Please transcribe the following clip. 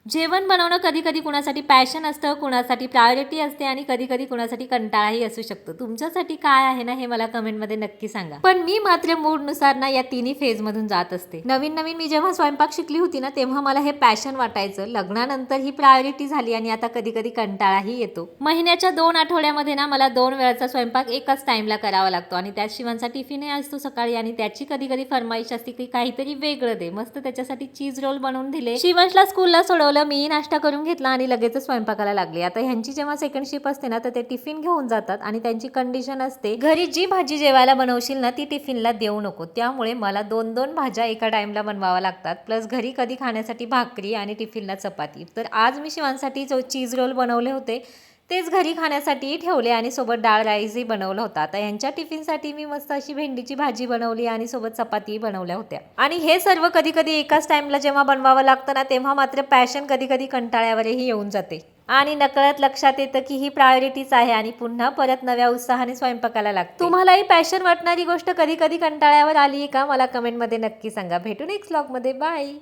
जेवण बनवणं कधी कधी कुणासाठी पॅशन असतं, कुणासाठी प्रायोरिटी असते आणि कधी कधी कुणासाठी कंटाळाही असू शकतो. तुमच्यासाठी काय आहे ना हे मला कमेंटमध्ये नक्की सांगा. पण मी मात्र मूडनुसार ना या तिन्ही फेजमधून जात असते. नवीन नवीन मी जेव्हा स्वयंपाक शिकली होती ना तेव्हा मला हे पॅशन वाटायचं. लग्नानंतर ही प्रायोरिटी झाली आणि आता कधी कधी कंटाळाही येतो. महिन्याच्या 2 आठवड्यामध्ये ना मला 2 वेळाचा स्वयंपाक एकाच टाइमला करावा लागतो आणि त्यात शिवांचा टिफिनही असतो सकाळी आणि त्याची कधी कधी फरमाईश असते की काहीतरी वेगळं दे. मस्त त्याच्यासाठी चीज रोल बनवून दिले. शिवांशला स्कूलला सोडवलं, मी नाश्ता करून घेतला आणि लगेच स्वयंपाकाला लागले. आता ह्यांची जेव्हा सेकंड शिफ्ट असते ना तर ते टिफिन घेऊन जातात आणि त्यांची कंडिशन असते घरी जी भाजी जेवायला बनवशील ना ती टिफिनला देऊ नको. त्यामुळे मला 2-2 भाज्या एका टाइमला बनवाव्या लागतात. प्लस घरी कधी खाण्यासाठी भाकरी आणि टिफिनला चपाती. तर आज मी शिवांसाठी जो चीज रोल बनवले होते तेच घरी खाण्यासाठी ठेवले आणि सोबत डाळ राईसही बनवला होता. आता यांच्या टिफिनसाठी मी मस्त अशी भेंडीची भाजी बनवली आणि सोबत चपातीही बनवल्या होत्या. आणि हे सर्व कधी कधी एकाच टाइमला जेव्हा बनवावं लागतं ना तेव्हा मात्र पॅशन कधी कधी कंटाळ्यावरही येऊन जाते आणि नकळत लक्षात येतं की ही प्रायोरिटीच आहे आणि पुन्हा परत नव्या उत्साहाने स्वयंपाकाला लागते. तुम्हालाही पॅशन वाटणारी गोष्ट कधी कधी कंटाळ्यावर आली का? मला कमेंटमध्ये नक्की सांगा. भेटू नेक्स्ट व्लॉगमध्ये. बाय.